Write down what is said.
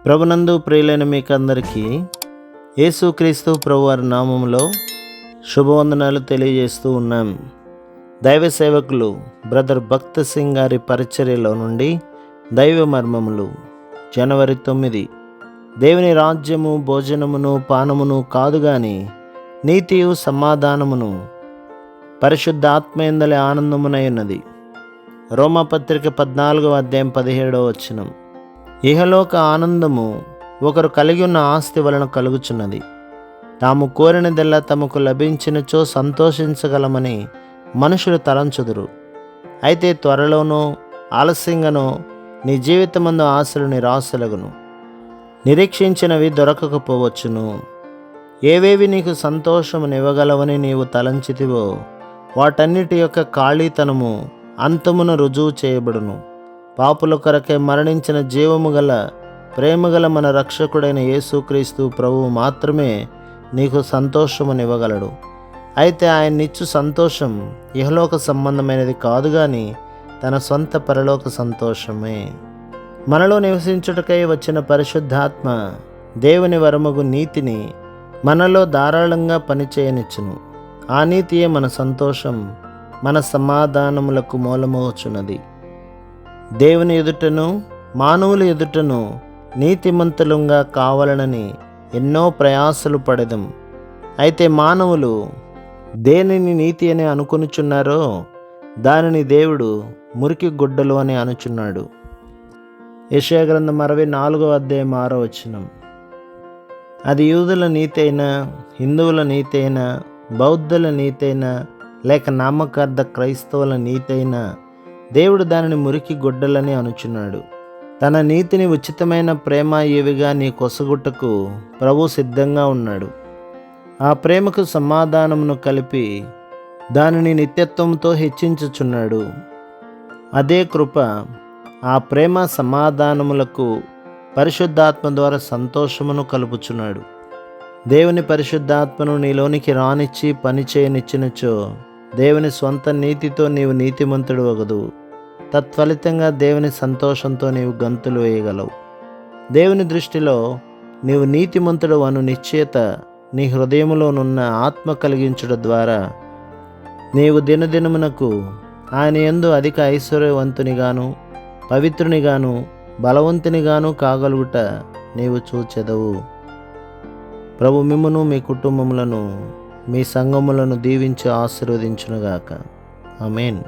ప్రభునందు ప్రియులైన మీకందరికీ యేసుక్రీస్తు ప్రభువారి నామములో శుభవందనాలు తెలియజేస్తూ ఉన్నాం. దైవ సేవకులు బ్రదర్ భక్త సింగ్ గారి పరిచర్యలో నుండి దైవ మర్మములు జనవరి 9. దేవుని రాజ్యము భోజనమును పానమును కాదు గాని నీతియు సమాధానమును పరిశుద్ధాత్మయందలి ఆనందమునై ఉన్నది. రోమాపత్రిక 14:17 ఇహలోక ఆనందము ఒకరు కలిగి ఉన్న ఆస్తి వలన కలుగుచున్నది. తాము కోరినదెల్లా తమకు లభించినచో సంతోషించగలమని మనుషులు తలంచుదురు. అయితే త్వరలోనో ఆలస్యంగానో నీ జీవితమందు ఆశలు నిరాశలగును. నిరీక్షించినవి దొరకకపోవచ్చును. ఏవేవి నీకు సంతోషమునివ్వగలవని నీవు తలంచితివో వాటన్నిటి యొక్క ఖాళీతనము అంతమున రుజువు చేయబడును. పాపుల కొరకే మరణించిన జీవము గల ప్రేమగల మన రక్షకుడైన యేసుక్రీస్తు ప్రభువు మాత్రమే నీకు సంతోషమునివ్వగలడు. అయితే ఆయన్నిచ్చు సంతోషం ఇహలోక సంబంధమైనది కాదు గాని తన సొంత పరలోక సంతోషమే. మనలో నివసించుటకై వచ్చిన పరిశుద్ధాత్మ దేవుని వరమగు నీతిని మనలో ధారాళంగా పనిచేయనిచ్చును. ఆ నీతియే మన సంతోషం, మన సమాధానములకు మూలమవుచున్నది. దేవుని ఎదుటను మానవుల ఎదుటను నీతిమంతులుగా కావాలనని ఎన్నో ప్రయాసలు పడెదం. అయితే మానవులు దేనిని నీతి అని అనుకొనుచున్నారో దానిని దేవుడు మురికి గుడ్డలు అని అనుచున్నాడు. యెషయా గ్రంథం 64:6. అది యూదుల నీతి అయినా, హిందువుల నీతి అయినా, బౌద్ధుల నీతి అయినా, లేక నామకార్థ క్రైస్తవుల నీతి అయినా దేవుడు దానిని మురికి గుడ్డలని అనుచున్నాడు. తన నీతిని ఉచితమైన ప్రేమ ఏవిగా నీ కొసగుట్టకు ప్రభు సిద్ధంగా ఉన్నాడు. ఆ ప్రేమకు సమాధానమును కలిపి దానిని నిత్యత్వంతో హెచ్చించుచున్నాడు. అదే కృప ఆ ప్రేమ సమాధానములకు పరిశుద్ధాత్మ ద్వారా సంతోషమును కలుపుచున్నాడు. దేవుని పరిశుద్ధాత్మను నీలోనికి రానిచ్చి పని చేయనిచ్చినచో దేవుని స్వంత నీతితో నీవు నీతిమంతుడు వగదు. తత్ఫలితంగా దేవుని సంతోషంతో నీవు గంతులు వేయగలవు. దేవుని దృష్టిలో నీవు నీతిమంతుడు అను నిశ్చయత నీ హృదయములోనున్న ఆత్మ కలిగించుట ద్వారా నీవు దినదినమునకు ఆయన యందు అధిక ఐశ్వర్యవంతునిగాను, పవిత్రునిగాను, బలవంతునిగాను కాగలుగుట నీవు చూచెదవు. ప్రభు మిమ్మును మీ కుటుంబములను మీ సంఘములను దీవించి ఆశీర్వదించునుగాక. ఆమేన్.